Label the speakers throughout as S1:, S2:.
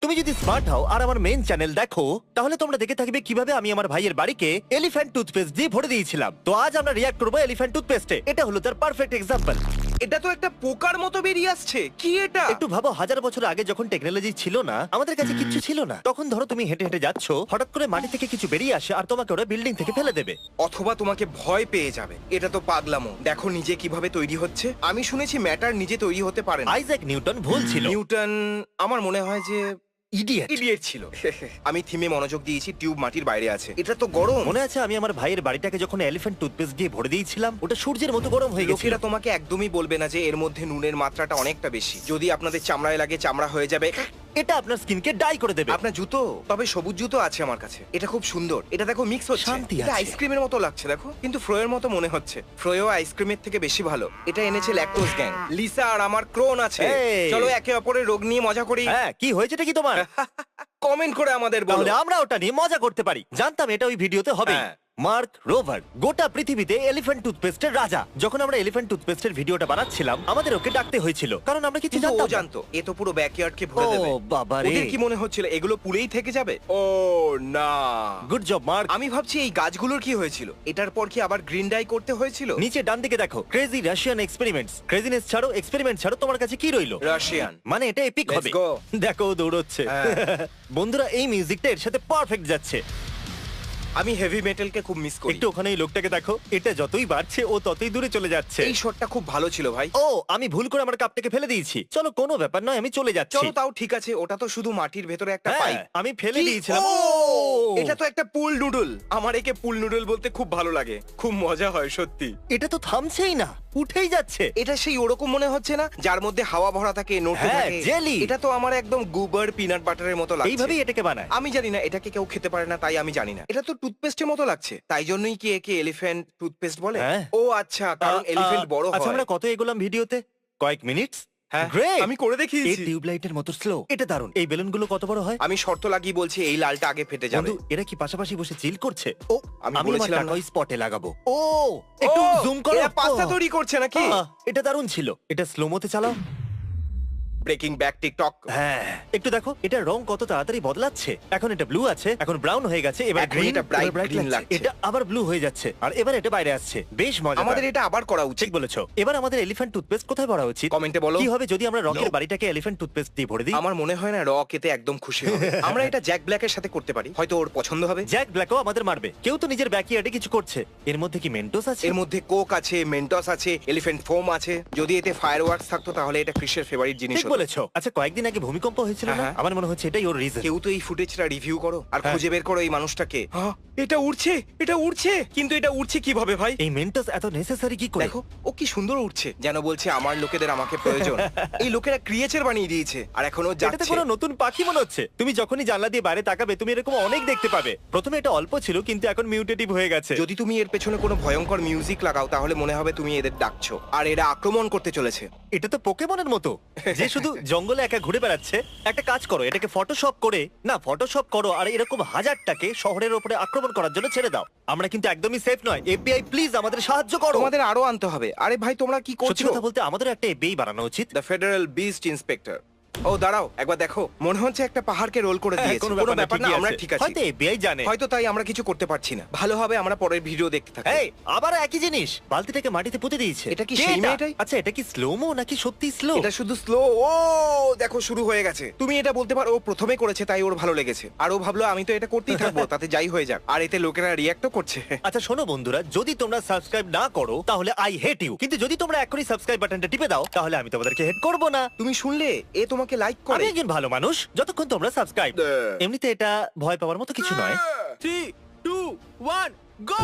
S1: তুমি যদি স্মার্ট হও আর আমার মেইন চ্যানেল দেখো তাহলে তোমরা দেখে থাকবে কিভাবে আমি আমার ভাইয়ের বাড়িকে এলিফ্যান্ট টুথপেস্ট দিয়ে ভরে দিয়েছিলাম। তো আজ আমরা রিঅ্যাক্ট করবো এলিফ্যান্ট টুথপেস্টে। এটা হলো তার পারফেক্ট এক্সাম্পল।
S2: এটা তো একটা পোকার মতো বেরিয়ে আসছে, কি এটা?
S1: একটু ভাবো, 1000 বছর আগে যখন টেকনোলজি ছিল না, আমাদের কাছে কিচ্ছু ছিল না, তখন ধরো তুমি হেঁটে হেঁটে যাচ্ছ, হঠাৎ করে মাটি থেকে কিছু বেরিয়ে আসে আর তোমাকে ওরা বিল্ডিং থেকে ফেলে দেবে।
S2: অথবা তোমাকে ভয় পেয়ে যাবে। এটা তো পাগলামো। দেখো নিজে কিভাবে তৈরি হচ্ছে। আমি শুনেছি ম্যাটার নিজে তৈরি হতে পারে না।
S1: আইজ্যাক নিউটন ভুল ছিল।
S2: নিউটন আমার মনে হয় যে
S1: ইডিয়েট।
S2: ইডিয়েট ছিল। আমি থিমে মনোযোগ দিয়েছি, টিউব মাটির বাইরে আছে। এটা তো গরম।
S1: মনে আছে আমি আমার ভাইয়ের বাড়িটাকে যখন এলিফ্যান্ট টুথপেস্ট দিয়ে ভরে দিয়েছিলাম, ওটা সূর্যের মতো গরম হয়ে গেছিল।
S2: লোকেরা তোমাকে একদমই বলবে না যে এর মধ্যে নুনের মাত্রাটা অনেকটা বেশি। যদি আপনাদের চামড়ায় লাগে, চামড়া হয়ে যাবে।
S1: এটা আপনার স্কিনকে ডাই করে দেবে।
S2: আপনার জুতো, তবে সবুজ জুতো আছে আমার কাছে। এটা খুব সুন্দর। এটা দেখো মিক্স হচ্ছে।
S1: শান্তি
S2: এটা
S1: আছে।
S2: আইসক্রিমের মতো লাগছে দেখো, কিন্তু ফ্রোয়ের মতো মনে হচ্ছে। ফ্রোয়েও আইসক্রিমের থেকে বেশি ভালো। এটা এনেছে ল্যাকটোজ গ্যাং। লিসা আর আমার ক্রোন আছে।
S1: এই।
S2: চলো একে অপরের রোগ নিয়ে মজা করি।
S1: হ্যাঁ, কি হয়েছেটা কি তোমার?
S2: কমেন্ট করে আমাদের বলো।
S1: তাহলে আমরা ওটা নিয়ে মজা করতে পারি। জানতাম এটা ওই ভিডিওতে হবে।
S2: হ্যাঁ।
S1: মার্ক রোভার গোটা পৃথিবীতে এলিফ্যান্ট টুথপেস্টের রাজা। যখন আমরা এলিফ্যান্ট টুথপেস্টের ভিডিওটা বানাচ্ছিলাম, আমাদের ওকে ডাকতে হয়েছিল, কারণ আমরা কিছু
S2: কিন্তু ও
S1: জানতাম না।
S2: জানতো এ তো পুরো ব্যাকইয়ার্ডকে ভরে
S1: ও
S2: দেবে।
S1: বাবা রে।
S2: ওদের কি মনে হচ্ছিল এগুলো পুরেই থেকে যাবে? ও না।
S1: Good job mark.
S2: আমি ভাবছি এই গাছগুলোর কি হয়েছিল। এটার পর কি আবার গ্রিন ডাই করতে হয়েছিল?
S1: নিচে ডান দিকে দেখো, ক্রেজি রাশিয়ান এক্সপেরিমেন্টস। ক্রেজিনেস ছাড়ো, এক্সপেরিমেন্ট ছাড়ো, তোমার কাছে কি রইলো?
S2: রাশিয়ান।
S1: মানে এটা এপিক
S2: Let's
S1: হবে।
S2: go.
S1: দেখো ও দৌড়চ্ছে।
S2: হ্যাঁ।
S1: বন্ধুরা, এই মিউজিকটা এর সাথে পারফেক্ট যাচ্ছে।
S2: আমি হেভি মেটালকে খুব মিস করি।
S1: একটু ওখানে এই লোকটাকে দেখো, এটা যতই বাড়ছে ও ততই দূরে চলে যাচ্ছে।
S2: এই শটটা খুব ভালো ছিল ভাই।
S1: ও, আমি ভুল করে আমার কাপটাকে ফেলে দিয়েছি। চলো, কোনো ব্যাপার নয়, আমি চলে যাচ্ছি।
S2: চলো তাও ঠিক আছে, ওটা তো শুধু মাটির ভেতরে একটা
S1: হ্যাঁ,
S2: পাইপ।
S1: আমি ফেলে
S2: কি?
S1: দিয়েছিলাম।
S2: ও!
S1: ও!
S2: এটা তো একটা পুল নুডল। আমার একে পুল নুডল বলতে খুব ভালো লাগে। খুব মজা হয় সত্যি।
S1: এটা তো থামছেই না, উঠেই যাচ্ছে।
S2: এটা সেই ওরকম মনে হচ্ছে না যার মধ্যে হাওয়া ভরা থাকে, নোটে
S1: হ্যাঁ,
S2: থাকে।
S1: jelly।
S2: এটা তো আমার একদম গুবার পিনাট বাটারের মতো লাগছে।
S1: এইভাবেই এটাকে বানায়।
S2: আমি জানি না এটাকে কেউ খেতে পারে না, তাই আমি জানি না। এটা তো টুথপেস্টের মতো লাগছে, তাই জন্যই কি একে এলিফ্যান্ট টুথপেস্ট বলে?
S1: হ্যাঁ।
S2: ও আচ্ছা, কারণ এলিফ্যান্ট বড়
S1: আচ্ছা,
S2: হয়।
S1: আমরা কত এগোলাম ভিডিওতে? কয়েক মিনিট।
S2: হ্যাঁ,
S1: গ্রেট।
S2: আমি করে
S1: এই
S2: দেখিয়েছি।
S1: টিউবলাইটের মতো স্লো। এটা দারুণ। এই বেলুনগুলো কত বড় হয়?
S2: আমি শর্ত লাগিয়ে বলছি এই লালটা আগে ফেটে যাবে।
S1: বন্ধু, এরা কি পাশাপাশি বসে চিল করছে? ও,
S2: আমি
S1: আমার
S2: বলেছিলাম
S1: টাকা
S2: না।
S1: ওই স্পটে লাগাবো। ও, একটু
S2: ও,
S1: জুম করো।
S2: এরা পাস্তা তৈরি করছে নাকি?
S1: এটা দারুণ ছিল। এটা স্লো মোতে চালাও।
S2: Breaking back TikTok.
S1: হ্যাঁ, একটু দেখো এটার রং কত তাড়াতাড়ি বদলাচ্ছে। এখন এটা ব্লু আছে, এখন ব্রাউন হয়ে গেছে, এবার
S2: এখন
S1: গ্রিন,
S2: এটা bright
S1: ব্রাইট
S2: green
S1: লাগছে।
S2: লাগছে।
S1: এটা আবার ব্লু হয়ে যাচ্ছে, আর এবার এটা বাইরে আসছে। বেশ মজা।
S2: আমাদের এটা আবার করা
S1: ঠিক
S2: উচিত।
S1: বলেছো। এবার আমাদের এলিফ্যান্ট টুথপেস্ট কোথায় ভরা উচিত?
S2: কমেন্টে বলো।
S1: কি হবে যদি আমরা রকের বাড়িটাকে এলিফ্যান্ট টুথপেস্ট দিয়ে ভরে দিই?
S2: আমার মনে হয় না রক এতে একদম খুশি হবে। আমরা এটা জ্যাক ব্ল্যাকের সাথে করতে পারি, হয়তো ওর পছন্দ হবে।
S1: জ্যাক ব্ল্যাকও আমাদের মারবে। কেউ তো নিজের ব্যাকইয়ার্ডে কিছু করছে। এর মধ্যে কি মেন্টোস আছে?
S2: এর মধ্যে কোক আছে, মেন্টস আছে, এলিফ্যান্ট ফোম আছে। যদি এতে ফায়ারওয়ার্কস থাকতো তাহলে এটা ক্রিসের ফেভারিট জিনিস
S1: ঠিক
S2: হতো।
S1: বলেছো। আচ্ছা, কয়েকদিন আগে ভূমিকম্প হয়েছিল না?
S2: হ্যাঁ।
S1: আমার মনে হচ্ছে এটাই ওর রিজন।
S2: কেউ তো এই ফুটেজটা রিভিউ করো আর
S1: হ্যাঁ।
S2: খুঁজে বের করো এই মানুষটাকে। এটা উড়ছে, এটা উড়ছে, কিন্তু এটা উড়ছে কিভাবে ভাই?
S1: এই মেন্টোস এত নেসেসারি কি করে?
S2: দেখো ও কি সুন্দর উঠছে, যেন বলছে আমার লোকেদের আমাকে প্রয়োজন। এই লোকেরা ক্রিয়েচার বানিয়ে দিয়েছে আর এখন ও
S1: এটাতে
S2: যাচ্ছে।
S1: কোনো নতুন পাখি মনে হচ্ছে। তুমি যখনই জানলা দিয়ে বাইরে তাকাবে, তুমি এরকম অনেক দেখতে পাবে। প্রথমে এটা অল্প ছিল, কিন্তু এখন মিউটেটিভ হয়ে গেছে।
S2: যদি তুমি এর পেছনে কোনো ভয়ঙ্কর মিউজিক লাগাও তাহলে মনে হবে তুমি এদের ডাকছো আর এরা আক্রমণ করতে চলেছে।
S1: এটা তো পোকেমনের মতো, যে শুধু জঙ্গলে একা ঘুরে বেড়াচ্ছে। একটা কাজ করো, এটাকে ফটোশপ করে, না ফটোশপ করো আর এরকম হাজারটাকে শহরের উপরে আক্রমণ করার জন্য ছেড়ে দাও। আমরা কিন্তু একদমই সেফ নয়। এফবিআই প্লিজ আমাদের সাহায্য করো।
S2: তোমাদের আরো আনতে হবে। আরে ভাই তোমরা কি
S1: সত্যি
S2: করছো?
S1: কথা বলতে আমাদের একটা এফবিআই বানানো উচিত।
S2: The federal beast inspector. ও দাঁড়াও, একবার দেখো, মনে হচ্ছে একটা পাহাড়কে রোল করে
S1: হ্যাঁ,
S2: দিয়েছে।
S1: কোনো
S2: কোনো
S1: ব্যাপার
S2: ব্যাপার না, আমরা ঠিক আছি।
S1: হয়তো এফবিআই জানে।
S2: হয়তো তাই আমরা কিছু করতে পারছি না। ভালো হবে আমরা পরের ভিডিও দেখতে থাকি।
S1: এই, আবার একই জিনিস। বালতিটাকে মাটিতে পুঁতে দিয়েছে।
S2: এটা কি
S1: কে
S2: সেই
S1: এটা?
S2: মেয়েটাই?
S1: আচ্ছা, এটা কি স্লোমো নাকি সত্যি স্লো?
S2: এটা শুধু স্লো। ও দেখো শুরু হয়ে গেছে। তুমি এটা বলতে পারো ও প্রথমে করেছে তাই ওর ভালো লেগেছে, আর ও ভাবলো আমি তো এটা করতেই থাকবো, তাতে যাই হয়ে যাক। আর এতে লোকেরা রিঅ্যাক্টও করছে।
S1: আচ্ছা শোনো বন্ধুরা, যদি তোমরা সাবস্ক্রাইব না করো তাহলে আই হেট ইউ, কিন্তু যদি তোমরা এখনই সাবস্ক্রাইব বাটনটা টিপে দাও তাহলে আমি তোমাদেরকে হেট করব না।
S2: তুমি শুনলে এ তোমাকে লাইক
S1: আমি
S2: করে।
S1: একজন ভালো মানুষ যতক্ষণ তোমরা সাবস্ক্রাইব। এমনিতে এটা ভয় পাওয়ার মতো কিছু নয়।
S2: 3 2 1 গো।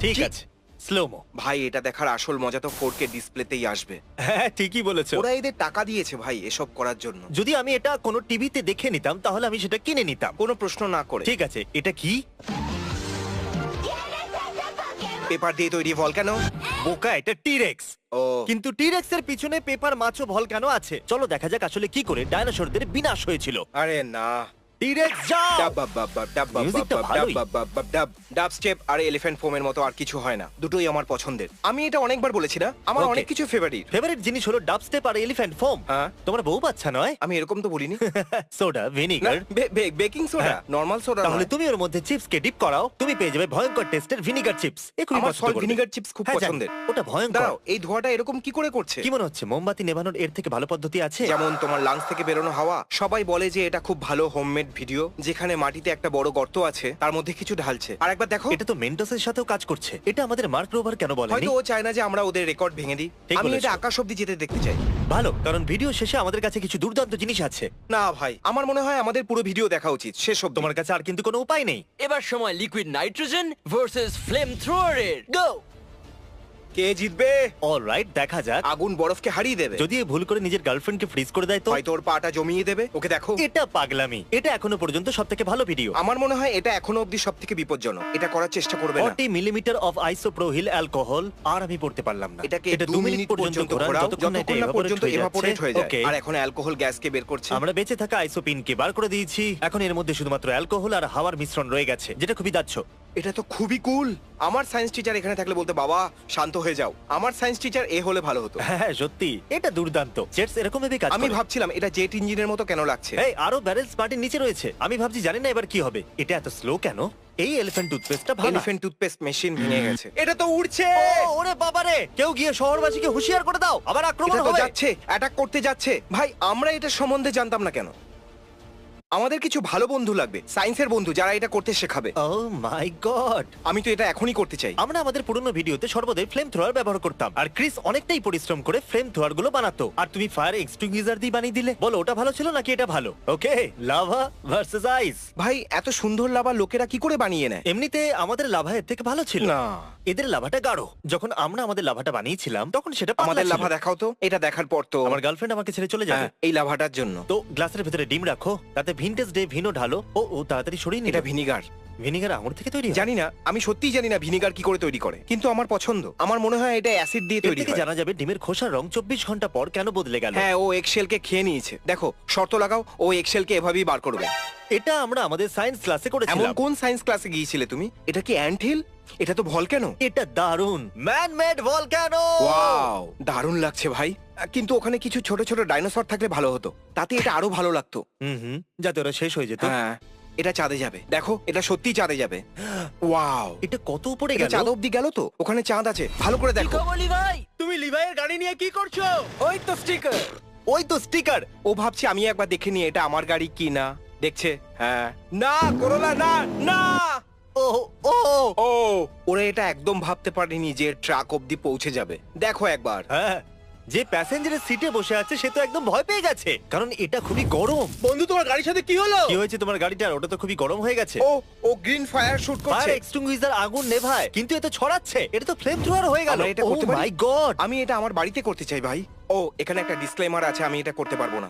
S1: ঠিক
S2: কি?
S1: আছে, স্লোমো।
S2: ভাই এটা দেখার আসল মজা তো 4K ডিসপ্লেতেই আসবে।
S1: হ্যাঁ, ঠিকই বলেছো।
S2: ওরা এদের টাকা দিয়েছে ভাই এসব করার জন্য।
S1: যদি আমি এটা কোনো টিভিতে দেখে নিতাম তাহলে আমি সেটা কিনে নিতাম।
S2: কোনো প্রশ্ন না করে।
S1: ঠিক আছে, এটা কি?
S2: পেপার দিয়ে তৈরি ভলক্যানো।
S1: বোকা, এটা টিরেক্স।
S2: ও
S1: কিন্তু টিরেক্স এর পিছনে পেপার মাছও ভলক্যানো আছে। চলো দেখা যাক আসলে কি করে ডাইনোসরদের বিনাশ হয়েছিল।
S2: আরে না।
S1: টি-রেক্স যাও। Musicটা ভালোই।
S2: ডাব স্টেপ আর এলিফ্যান্ট ফোমের মতো আর কিছু হয় না, দুটোই আমার পছন্দের। আমি এটা অনেকবার বলেছি না, আমার
S1: Okay.
S2: অনেক কিছু ফেভারিট।
S1: ফেভারিট জিনিস হলো ডাব স্টেপ আর এলিফ্যান্ট ফোম।
S2: হ্যাঁ।
S1: তোমার বউ বাচ্চা নয়?
S2: আমি এরকম তো বলিনি।
S1: সোডা,
S2: না,
S1: ভিনিগার।
S2: বেকিং সোডা,
S1: হ্যাঁ।
S2: Normal soda.
S1: তাহলে তুমি ওর মধ্যে চিপস কে ডিপ করাও, তুমি পেয়ে যাবে ভয়ঙ্কর টেস্টের ভিনিগার চিপস। এখনই
S2: আমার
S1: পছন্দ
S2: সল্ট
S1: করবে।
S2: ভিনিগার চিপস খুব
S1: হ্যাঁ, জানি।
S2: পছন্দের।
S1: ওটা ভয়ঙ্কর।
S2: দাঁড়াও, এই ধোঁয়াটা এরকম কি করে করছে?
S1: কি মনে হচ্ছে মোমবাতি নেভানোর এর থেকে ভালো পদ্ধতি আছে?
S2: যেমন তোমার লাংস থেকে বেরোনো হাওয়া। সবাই বলে যে এটা খুব ভালো হোমমেড ভিডিও, যেখানে মাটিতে একটা বড় গর্ত আছে, তার মধ্যে কিছু ঢালছে। আর একবার দেখো,
S1: এটা তো মেন্টোসের সাথেও কাজ করছে। এটা আমাদের মার্ক রোভার কেন বলেনি?
S2: হয়তো ও চায় না যে আমরা ওদের রেকর্ড ভেঙে দিই।
S1: ঠিক
S2: আমি
S1: বলেছো।
S2: এটা আকাশ অব্দি যেতে দেখতে চাই।
S1: ভালো, কারণ ভিডিও শেষে আমাদের কাছে কিছু দুর্দান্ত জিনিস আছে।
S2: না ভাই, আমার মনে হয় আমাদের পুরো ভিডিও দেখা উচিত শেষ অব্দি।
S1: তোমার কাছে আর কিন্তু কোনো উপায় নেই।
S3: এবার সময় লিকুইড নাইট্রোজেন ভার্সেস ফ্লেম থ্রোয়ারের। গো!
S2: কে জিতবে?
S1: অলরাইট, দেখা যাক।
S2: আগুন বরফকে হারিয়ে দেবে,
S1: যদি এ ভুল করে নিজের গার্লফ্রেন্ডকে ফ্রিজ করে দেয় তো?
S2: হয়তো ওর পাটা জমিয়ে দেবে। ওকে দেখো,
S1: এটা পাগলামি। এটা এখনো পর্যন্ত সবথেকে ভালো ভিডিও।
S2: আমার মনে হয় এটা এখনো অব্দি সব থেকে বিপজ্জনক। এটা করার চেষ্টা করবে না।
S1: 40 মিলিমিটার অফ আইসোপ্রোহিল অ্যালকোহল। আর আমি পড়তে পারলাম না।
S2: এটাকে
S1: এটা
S2: 2 মিনিট পর্যন্ত ঘোরাও,
S1: যতক্ষণ না এটা
S2: যতক্ষণ না পর্যন্ত
S1: evaporate
S2: এভাপোরেট হয়ে যায়।
S1: Okay.
S2: আর এখন অ্যালকোহল গ্যাসকে বের করছে।
S1: আমরা বেঁচে থাকা আইসোপিনকে বার করে দিয়েছি। এখন এর মধ্যে শুধুমাত্র অ্যালকোহল আর হাওয়ার মিশ্রণ রয়ে গেছে, যেটা খুবই দাহ্য।
S2: এটা তো খুবই কুল। আমার সায়েন্স টিচার এখানে থাকলে বলতে, বাবা শান্ত হয়ে যাও। আমার সায়েন্স টিচার এ হলে ভালো হতো।
S1: হ্যাঁ, সত্যি এটা দুর্দান্ত। জেটস এরকম ভাবে কাজ
S2: আমি
S1: করে।
S2: ভাবছিলাম এটা জেট ইঞ্জিনের মতো কেন লাগছে।
S1: এই আরো ব্যারেলস মাটির নিচে রয়েছে। আমি ভাবছি জানি না এবার কি হবে। এটা এত স্লো কেন? এই এলিফ্যান্ট টুথপেস্টটা ভালো।
S2: এলিফ্যান্ট টুথপেস্ট মেশিন ভেঙে গেছে। এটা তো উড়ছে।
S1: ওরে বাবারে, কেউ গিয়ে শহরবাসীকে হুঁশিয়ার করে দাও, আবার আক্রমণ
S2: এটা তো
S1: হবে।
S2: যাচ্ছে, অ্যাটাক করতে যাচ্ছে। ভাই, আমরা এটা সম্বন্ধে জানতাম না কেন? আমাদের কিছু ভালো বন্ধু লাগবে, সায়েন্সের বন্ধু, যারা এটা করতে শেখাবে।
S1: ও মাই গড!
S2: আমি তো এটা এখনই করতে চাই।
S1: আমরা আমাদের পুরনো ভিডিওতে সর্বদাই ফ্লেম থ্রোয়ার ব্যবহার করতাম, আর ক্রিস অনেকটাই পরিশ্রম করে ফ্লেম থ্রোয়ার গুলো বানাতো। আর তুমি ফায়ার এক্সটিংগুইজার দিয়ে বানিয়ে দিলে। বলো ওটা ভালো ছিল নাকি এটা ভালো? ওকে, লাভা ভার্সেস আইস।
S2: ভাই, এত সুন্দর লাভা লোকেরা কি করে বানিয়ে নেয়?
S1: এমনিতে আমাদের লাভা এর থেকে ভালো ছিল
S2: না,
S1: এদের লাভাটা গাঢ়। যখন আমরা আমাদের লাভাটা বানিয়েছিলাম তখন সেটা পাতলা
S2: আমাদের
S1: ছিল।
S2: লাভা দেখাও তো। এটা দেখার পর তো
S1: আমার গার্লফ্রেন্ড আমাকে ছেড়ে চলে যাবে।
S2: হ্যাঁ, এই লাভাটার জন্য।
S1: তো গ্লাসের ভিতরে ডিম রাখো, তাতে ভিনটেজ ডে ভিনো ঢালো। ও তাড়াতাড়ি সরিয়ে নিল।
S2: এটা ভিনিগার।
S1: ভিনিগার আঙুর থেকে তৈরি হয়?
S2: জানি না, আমি সত্যিই জানি না ভিনিগার কি করে তৈরি করে, কিন্তু আমার পছন্দ। আমার মনে হয় এটা অ্যাসিড দিয়ে
S1: এর
S2: তৈরি
S1: থেকে
S2: হয়।
S1: জানা যাবে ডিমের খোসার রং 24 ঘন্টা পর কেন বদলে গেল।
S2: হ্যাঁ, ও এগশেলকে খেয়ে নিয়েছে। দেখো, শর্ত লাগাও, ও এগশেলকে এভাবেই বার করবে।
S1: এটা আমরা আমাদের সায়েন্স ক্লাসে
S2: এমন
S1: করেছিলাম।
S2: কোন সায়েন্স ক্লাসে গিয়েছিলে তুমি? এটা কি অ্যান্টহিল? এটা তো ভলক্যানো।
S1: এটা দারুণ, ম্যান মেড ভলক্যানো।
S2: ওয়াও, দারুণ লাগছে ভাই। কিন্তু ওখানে কিছু ছোট ছোট ডাইনোসর থাকলে ভালো হতো, তাতে এটা আরো ভালো লাগতো।
S1: হুম, যাতে ওরা শেষ হয়ে যেত।
S2: হ্যাঁ, এটা চাঁদে যাবে। দেখো, এটা সত্যি চাঁদে যাবে। ওয়াও,
S1: এটা কত উপরে
S2: এটা
S1: গেল?
S2: চাঁদ অব্দি গেল তো। ওখানে চাঁদ আছে, ভালো করে দেখো।
S3: কমলি ভাই,
S2: তুমি লিভাইয়ের গাড়ি নিয়ে কি করছো?
S3: ওই তো স্টিকার।
S1: ওই তো স্টিকার।
S2: ও ভাবছে আমি একবার দেখে নিই এটা আমার গাড়ি কি না। দেখছে, হ্যাঁ। না, করোনা না, না।
S1: ও ও
S2: ও, ওরা এটা একদম ভাবতে পারেনি যে ট্রাক অব্দি পৌঁছে যাবে। দেখো একবার।
S1: হ্যাঁ, যে প্যাসেঞ্জারের সিটে বসে আছে সে তো একদম ভয় পেয়ে গেছে, কারণ এটা খুবই গরম।
S2: বন্ধু, তোমার গাড়ির সাথে কি হলো?
S1: কি হয়েছে তোমার গাড়িটার? ওটা তো খুবই গরম হয়ে গেছে।
S2: ও গ্রিন ফায়ার শুট করছে।
S1: ফায়ার এক্সটিংগুইজার আগুন নেভায়, কিন্তু এ তো ছড়াচ্ছে। এটা তো ফ্লেম থ্রোয়ার হয়ে গেল।
S2: আমরা এটা করতে
S1: ও
S2: পারি?
S1: মাই গড!
S2: আমি এটা আমার বাড়িতে করতে চাই ভাই। ও, এখানে একটা ডিসক্লেমার আছে, আমি এটা করতে পারবো না।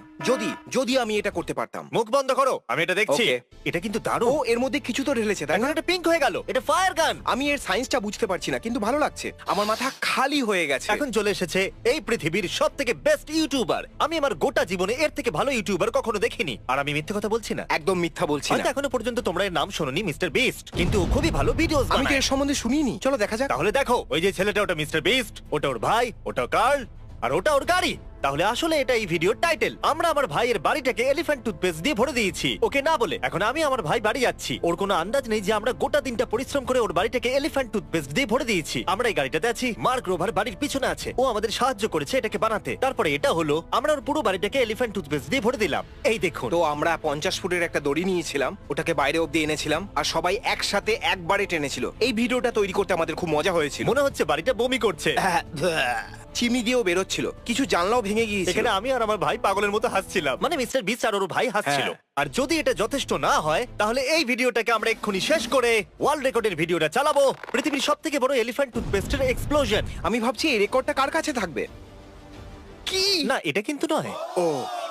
S2: যদি আমি এটা করতে পারতাম।
S1: মুখ বন্ধ করো, আমি এটা দেখছি।
S2: Okay.
S1: এটা কিন্তু
S2: ও,
S1: দারুণ।
S2: এর মধ্যে কিছু তো ঢেলেছে, তাই না?
S1: এখন এটা পিঙ্ক হয়ে গেল। এটা ফায়ার গান।
S2: আমি এর সায়েন্সটা বুঝতে পারছি না, কিন্তু ভালো লাগছে। আমার মাথা খালি হয়ে গেছে।
S1: এখন চলে এসেছে এই পৃথিবীর সবথেকে বেস্ট ইউটিউবার। আমি আমার গোটা জীবনে এর থেকে ভালো ইউটিউবার কখনো দেখিনি। আর আমি মিথ্যে কথা বলছি না।
S2: একদম মিথ্যা বলছি না।
S1: হয়তো এখনো পর্যন্ত তোমরা এর নাম শোনোনি, মিস্টার বিস্ট, কিন্তু ও খুবই ভালো ভিডিওস
S2: আমি তো
S1: বানায়।
S2: এর সম্বন্ধে শুনিনি। চলো দেখা যাক।
S1: তাহলে দেখো, ওই যে ছেলেটা, ওটা মিস্টার বিস্ট, ওটা ওর ভাই, ওটা কার্ল, আর ওটা ওর গাড়ি। তাহলে আসলে এটা এই ভিডিওর টাইটেল। আমরা আমার ভাইয়ের বাড়িটাকে এলিফ্যান্ট টুথপেস্ট দিয়ে ভরে দিয়েছি, ওকে না বলে। এখন আমি আমার ভাই বাড়ি যাচ্ছি। ওর কোনো আন্দাজ নেই যে আমরা গোটা দিনটা পরিশ্রম করে ওর বাড়িটাকে এলিফ্যান্ট টুথপেস্ট দিয়ে ভরে দিয়েছি। আমরা এই গাড়িটাতে আছি, মার্ক রোভার বাড়ির পিছনে আছে, ও আমাদের সাহায্য করেছে এটাকে বানাতে। তারপরে এটা হলো, আমরা ওর পুরো বাড়িটাকে এলিফ্যান্ট টুথপেস্ট দিয়ে ভরে দিলাম। এই দেখুন।
S2: তো আমরা 50 ফুটের একটা দড়ি নিয়েছিলাম, ওটাকে বাইরে অব্দি এনেছিলাম, আর সবাই একসাথে একবারে টেনেছিল। এই ভিডিওটা তৈরি করতে আমাদের খুব মজা হয়েছিল।
S1: মনে হচ্ছে বাড়িটা বমি করছে।
S2: চিমনি দিয়েও বেরোচ্ছিল, কিছু জানলাও ভেঙে গিয়েছিল।
S1: এখানে আমি আর আমার ভাই পাগলের মতো হাসছিলাম, মানে মিস্টার বিস্ট আর ওর ভাই হাসছিল।
S2: হ্যাঁ।
S1: আর যদি এটা যথেষ্ট না হয়, তাহলে এই ভিডিওটাকে আমরা এক্ষুনি শেষ করে ওয়ার্ল্ড রেকর্ডের ভিডিওটা চালাবো, পৃথিবীর সবথেকে বড় এলিফ্যান্ট টুথপেস্টের এক্সপ্লোশন।
S2: আমি ভাবছি এই রেকর্ডটা কার কাছে থাকবে। কি?
S1: না এটা কিন্তু নয়,
S2: ও,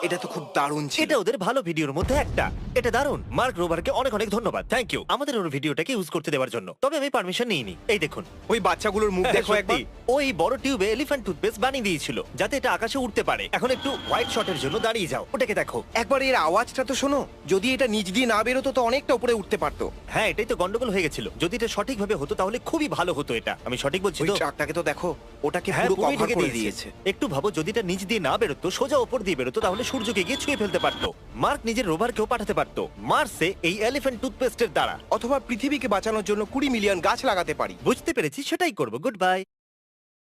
S2: এটা তো খুব দারুণ ছিল।
S1: এটা ওদের ভালো ভিডিওর মধ্যে একটা। এটা দারুণ। মার্ক রোভারকে অনেক অনেক ধন্যবাদ, থ্যাংক ইউ আমাদের ওর ভিডিওটাকে ইউজ করতে দেওয়ার জন্য। তবে আমি পারমিশন নিইনি। এই দেখুন,
S2: ওই বাচ্চাগুলোর মুখ দেখো একবার।
S1: সত্যি, ওই বড় টিউবে এলিফ্যান্ট টুথপেস্ট বানিয়ে দিয়েছিল যাতে এটা আকাশে উঠতে পারে। এখন একটু হোয়াইট শটের জন্য দাঁড়িয়ে যাও, ওটাকে দেখো।
S2: একবার এর আওয়াজটা তো শোনো। যদি এটা নিচ দিয়ে না বেরোতো তো অনেকটা উপরে উঠতে পারতো।
S1: হ্যাঁ এটাই তো গন্ডগোল হয়ে গেছিল। যদি এটা সঠিকভাবে হতো তাহলে খুবই ভালো হতো। এটা আমি সঠিক বলছি
S2: ওই
S1: তো?
S2: ট্রাকটাকে তো দেখো, ওটাকে
S1: হ্যাঁ
S2: পুরো
S1: পুরোই
S2: কভার
S1: ঢেকে
S2: করে
S1: দিয়েছে।
S2: দিয়েছে।
S1: একটু ভাবো যদি এটা নিচ দিয়ে না বেরোতো, সোজা ওপর দিয়ে বেরোতো, তাহলে সূর্যকে গিয়ে ছুঁয়ে ফেলতে পারতো। মার্ক নিজের রোভারকেও পাঠাতে পারতো মার্সে এই এলিফ্যান্ট টুথপেস্টের দ্বারা।
S2: অথবা পৃথিবীকে বাঁচানোর জন্য 20 মিলিয়ন গাছ লাগাতে পারি।
S1: বুঝতে পেরেছি, সেটাই করবো। Good bye.